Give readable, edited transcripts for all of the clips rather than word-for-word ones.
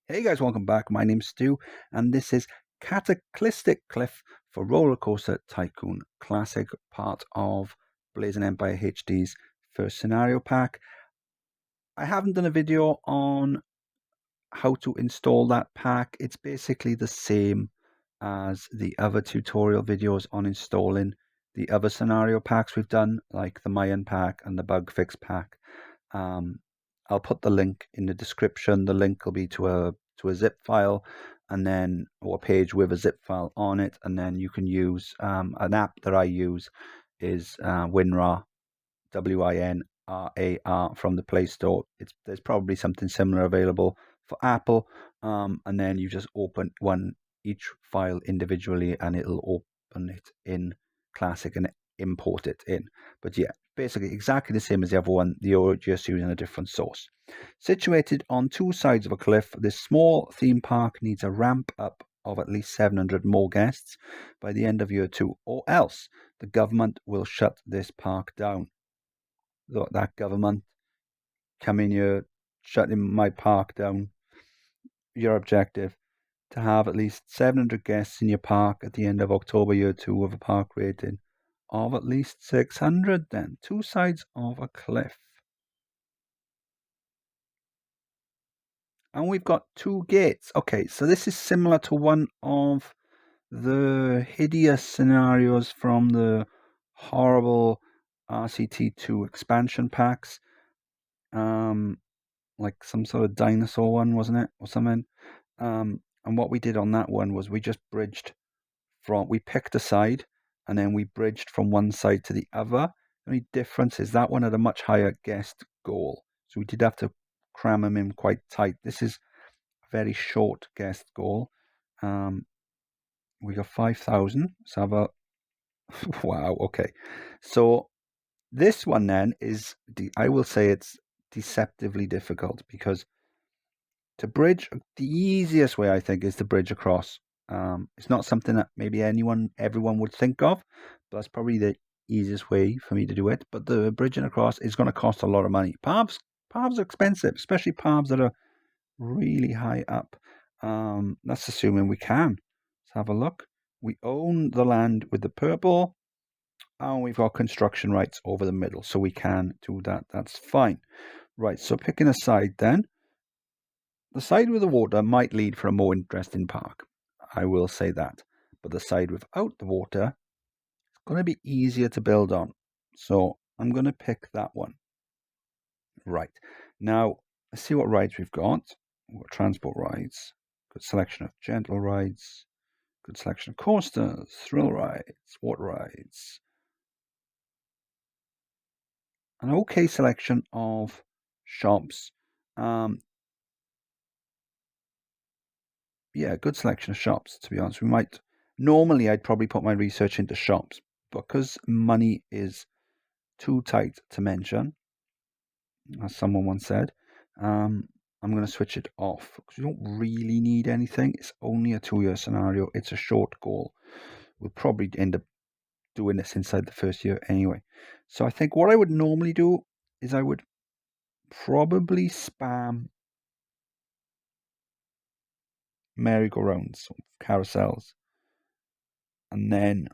Hey guys, welcome back. My name's Stu, and this is Cataclistic Cliff for Rollercoaster Tycoon Classic, part of Blazing Empire HD's first scenario pack. I haven't done a video on how to install that pack. It's basically the same as the other tutorial videos on installing the other scenario packs we've done, like the Maian pack and the Bugfix pack. I'll put the link in the description. The link will be to a zip file, and then or a page with a zip file on it, and then you can use an app that I use is WinRAR, WINRAR from the Play Store. There's probably something similar available for Apple, and then you just open each file individually, and it'll open it in Classic and import it in. But yeah, basically exactly the same as the other one. You're just using a different source. Situated on two sides of a cliff, this small theme park needs a ramp up of at least 700 more guests by the end of year 2, or else the government will shut this park down. That government coming here, shutting my park down. Your objective: to have at least 700 guests in your park at the end of October year 2 with a park rating of at least 600. Then two sides of a cliff. And we've got two gates. Okay, so this is similar to one of the hideous scenarios from the horrible RCT2 expansion packs. Like some sort of dinosaur one, wasn't it? Or something. And what we did on that one was we just bridged we picked a side and then we bridged from one side to the other. The only difference is that one had a much higher guest goal. So we did have to cram them in quite tight. This is a very short guest goal. We got 5,000. So have a wow. Okay. So this one then is I will say it's deceptively difficult because to bridge, the easiest way I think is to bridge across. It's not something that maybe everyone would think of, but that's probably the easiest way for me to do it. But the bridging across is going to cost a lot of money. Paths are expensive, especially paths that are really high up. That's assuming we can. Let's have a look. We own the land with the purple, and we've got construction rights over the middle, so we can do that. That's fine. Right, so picking a side then. The side with the water might lead for a more interesting park. I will say that. But the side without the water is going to be easier to build on. So I'm going to pick that one. Right. Now, let's see what rides we've got. We've got transport rides. Good selection of gentle rides. Good selection of coasters, thrill rides, water rides. An okay selection of shops. Yeah, good selection of shops, to be honest. Normally I'd probably put my research into shops, because money is too tight to mention, as someone once said. I'm going to switch it off because you don't really need anything. It's only a 2-year scenario. It's a short goal. We'll probably end up doing this inside the first year anyway. So I think what I would normally do is I would probably spam merry-go-rounds, carousels, and then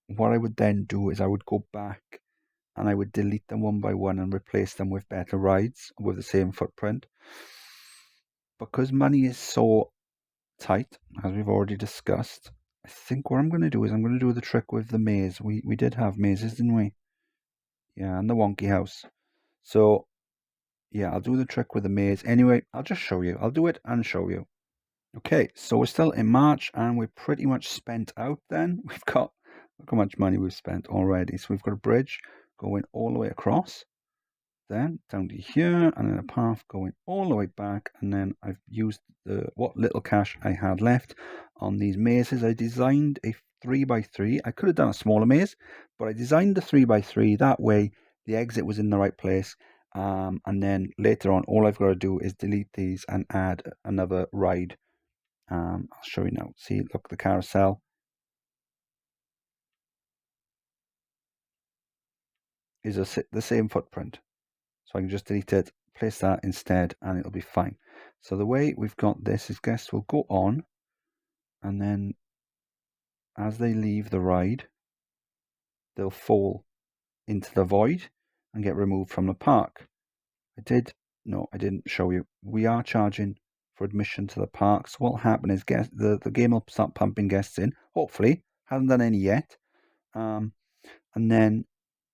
what I would then do is I would go back and I would delete them one by one and replace them with better rides with the same footprint. Because money is so tight, as we've already discussed, I think what I'm going to do is I'm going to do the trick with the maze. We did have mazes, didn't we? Yeah, and the wonky house. So, yeah, I'll do the trick with the maze. Anyway, I'll just show you. I'll do it and show you. Okay, so we're still in March and we're pretty much spent out then. Look how much money we've spent already. So we've got a bridge going all the way across, then down to here, and then a path going all the way back. And then I've used what little cash I had left on these mazes. I designed a 3x3. I could have done a smaller maze, but I designed the 3x3 that way the exit was in the right place. And then later on, all I've got to do is delete these and add another ride. I'll show you now. See, look, the carousel is the same footprint. So I can just delete it, place that instead, and it'll be fine. So the way we've got this is guests will go on, and then as they leave the ride, they'll fall into the void and get removed from the park. I didn't show you. We are charging for admission to the park. So what'll happen is the game will start pumping guests in. Hopefully, haven't done any yet. And then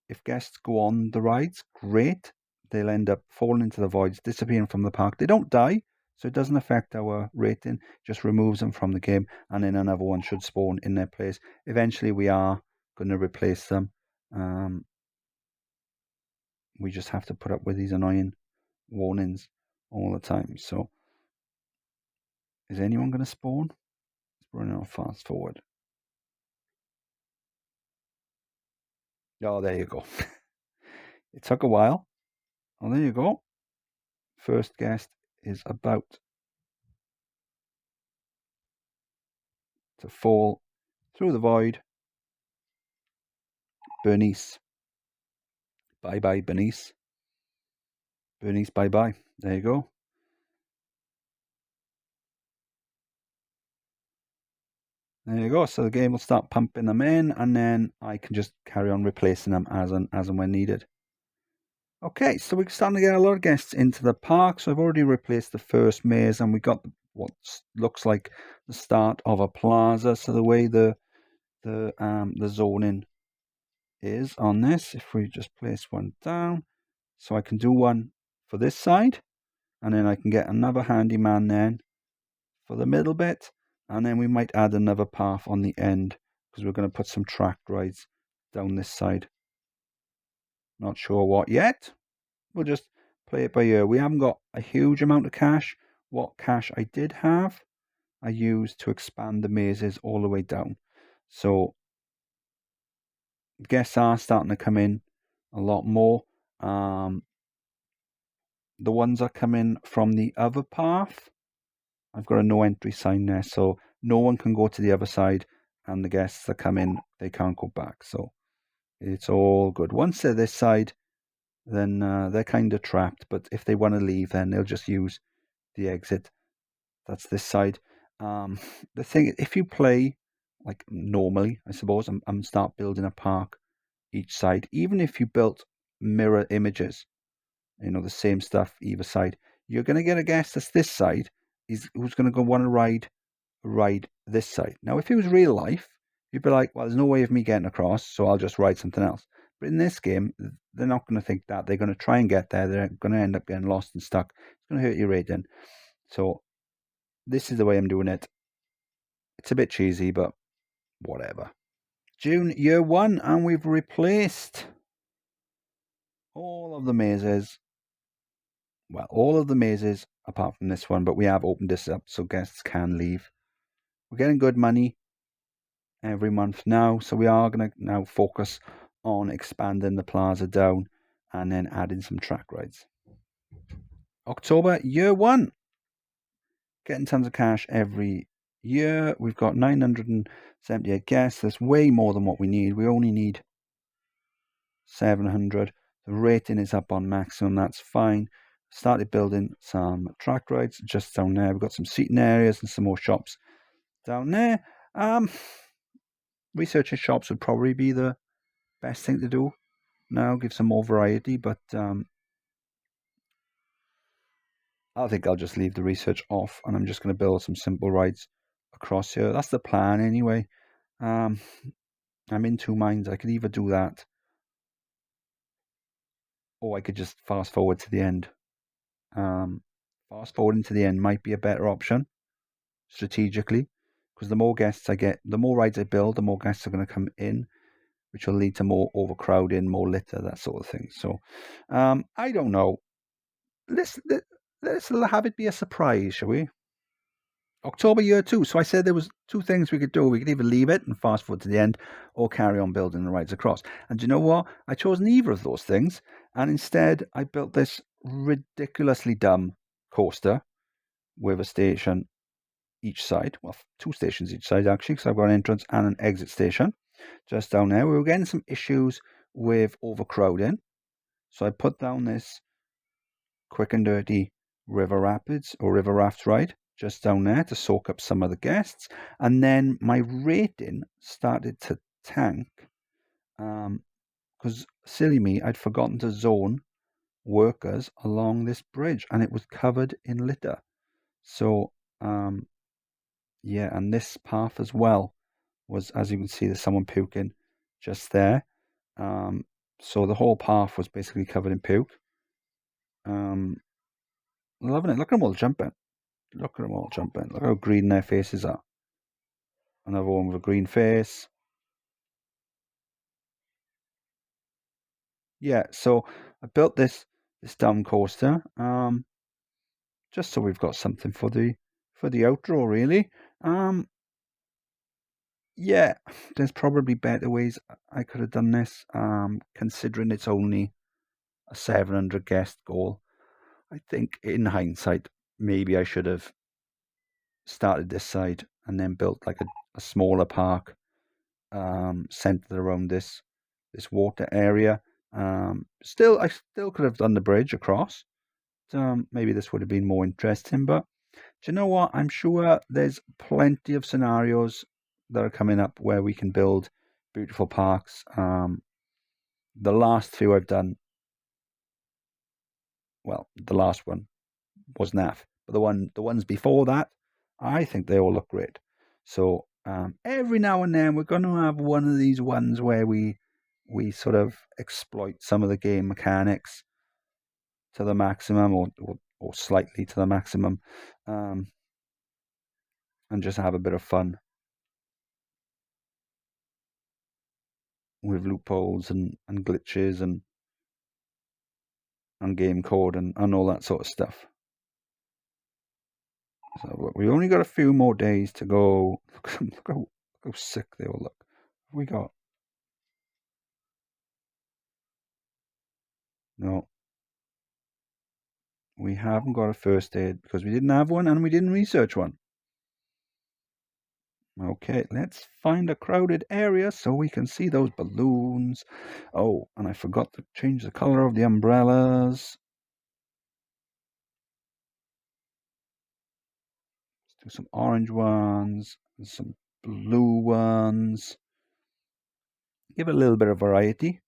if guests go on the rides, great. They'll end up falling into the voids, disappearing from the park. They don't die, so it doesn't affect our rating. Just removes them from the game, and then another one should spawn in their place. Eventually, we are going to replace them. We just have to put up with these annoying warnings all the time. So, is anyone going to spawn? It's running on fast forward. Oh, there you go. It took a while. Oh, there you go. First guest is about to fall through the void. Bernice. Bye-bye, Bernice. Bernice, bye-bye. There you go. There you go. So the game will start pumping them in, and then I can just carry on replacing them as and when needed. Okay, so we're starting to get a lot of guests into the park. So I've already replaced the first maze, and we got what looks like the start of a plaza. So the way the zoning is on this, if we just place one down, so I can do one for this side, and then I can get another handyman then for the middle bit, and then we might add another path on the end because we're going to put some track rides down this side. Not sure what yet. We'll just play it by ear. We haven't got a huge amount of cash. What cash I did have, I used to expand the mazes all the way down. So guests are starting to come in a lot more. The ones that come in from the other path, I've got a no entry sign there, so no one can go to the other side, and the guests that come in, they can't go back. So it's all good. Once they're this side, then they're kind of trapped. But if they want to leave, then they'll just use the exit. That's this side. The thing, if you play like normally, I suppose, and start building a park each side, even if you built mirror images, the same stuff either side, you're going to get a guest that's this side who's going to go want to ride this side. Now, if it was real life, you'd be like, well, there's no way of me getting across, so I'll just ride something else. But in this game, they're not going to think that. They're going to try and get there. They're going to end up getting lost and stuck. It's going to hurt your rating. So this is the way I'm doing it. It's a bit cheesy, but whatever. June year 1, and we've replaced all of the mazes. Well, all of the mazes apart from this one, but we have opened this up so guests can leave. We're getting good money every month now, so we are going to now focus on expanding the plaza down and then adding some track rides. October year 1, getting tons of cash every year. We've got 978 guests. That's way more than what we need. We only need 700. The rating is up on maximum. That's fine. Started building some track rides just down there. We've got some seating areas and some more shops down there. Researching shops would probably be the best thing to do now. Give some more variety, but I think I'll just leave the research off, and I'm just going to build some simple rides across here. That's the plan anyway. I'm in two minds. I could either do that, or I could just fast forward to the end. Fast forwarding to the end might be a better option strategically, because the more guests I get, the more rides I build, the more guests are going to come in, which will lead to more overcrowding, more litter, that sort of thing. So I don't know. Let's have it be a surprise, shall we? October year 2. So I said there was two things we could do. We could either leave it and fast forward to the end, or carry on building the rides across. And do you know what? I chose neither of those things, and instead I built this ridiculously dumb coaster with a station each side. Well, two stations each side actually, because I've got an entrance and an exit station just down there. We were getting some issues with overcrowding, so I put down this quick and dirty river rapids or river raft ride just down there to soak up some of the guests. And then my rating started to tank because, silly me, I'd forgotten to zone workers along this bridge and it was covered in litter. So, yeah, and this path as well was, as you can see, there's someone puking just there. So the whole path was basically covered in puke. Loving it. Look at them all jumping. Look at them all jumping. Look how green their faces are. Another one with a green face. Yeah, so I built this down coaster, just so we've got something for the outro, really. Yeah, there's probably better ways I could have done this, considering it's only a 700 guest goal. I think in hindsight, maybe I should have started this side and then built like a smaller park, centered around this water area. I still could have done the bridge across. Maybe this would have been more interesting, but do you know what? I'm sure there's plenty of scenarios that are coming up where we can build beautiful parks. The last few I've done, well, the last one was naff, but the ones before that, I think they all look great. So every now and then we're going to have one of these ones where we sort of exploit some of the game mechanics to the maximum, or slightly to the maximum, and just have a bit of fun with loopholes and glitches and game code and all that sort of stuff. So we only got a few more days to go. Look how sick they all look. What have we got? No, we haven't got a first aid because we didn't have one and we didn't research one. Okay, let's find a crowded area so we can see those balloons. Oh, and I forgot to change the color of the umbrellas. Let's do some orange ones and some blue ones. Give it a little bit of variety.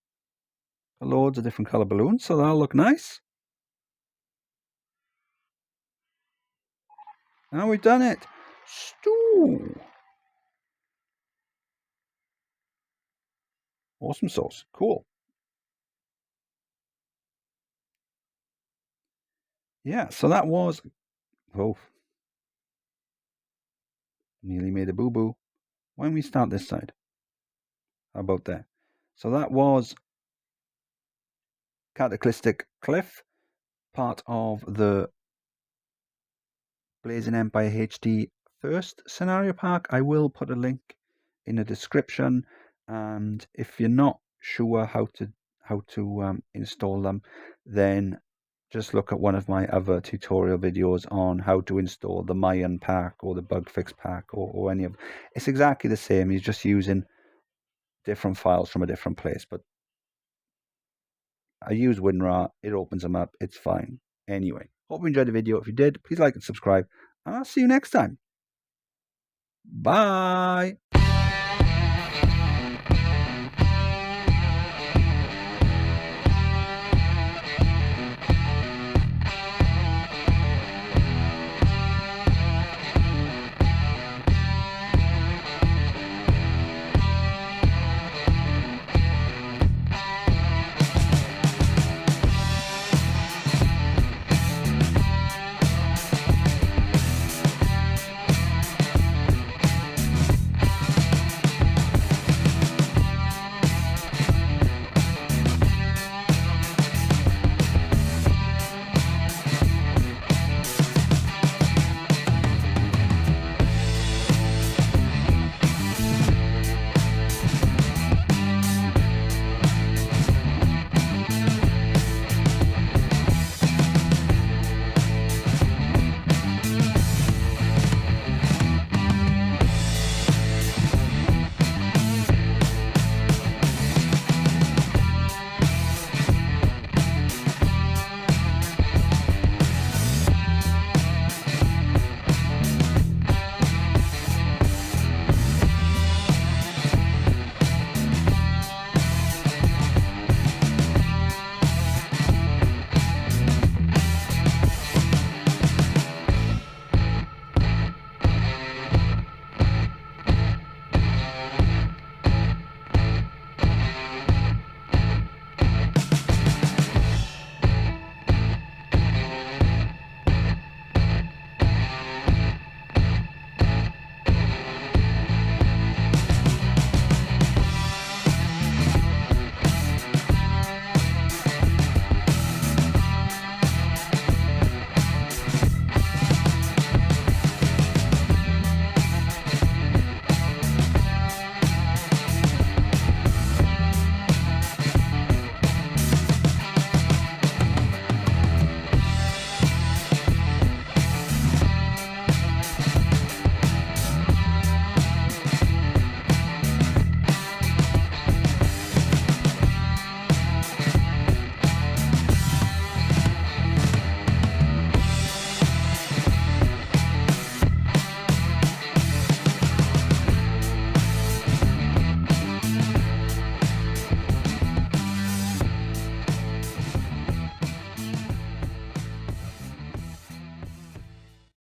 Loads of different color balloons, so that'll look nice. Now we've done it. Stew. Awesome sauce. Cool. Yeah, so that was... Oh. Nearly made a boo-boo. Why don't we start this side? How about that? So that was Cataclistic Cliff, part of the Blazing Empire HD first scenario pack. I will put a link in the description, and if you're not sure how to install them, then just look at one of my other tutorial videos on how to install the Maian pack or the Bugfix pack or any of. It's exactly the same. You're just using different files from a different place, but I use WinRAR. It opens them up. It's fine. Anyway, hope you enjoyed the video. If you did, please like and subscribe, and I'll see you next time. Bye.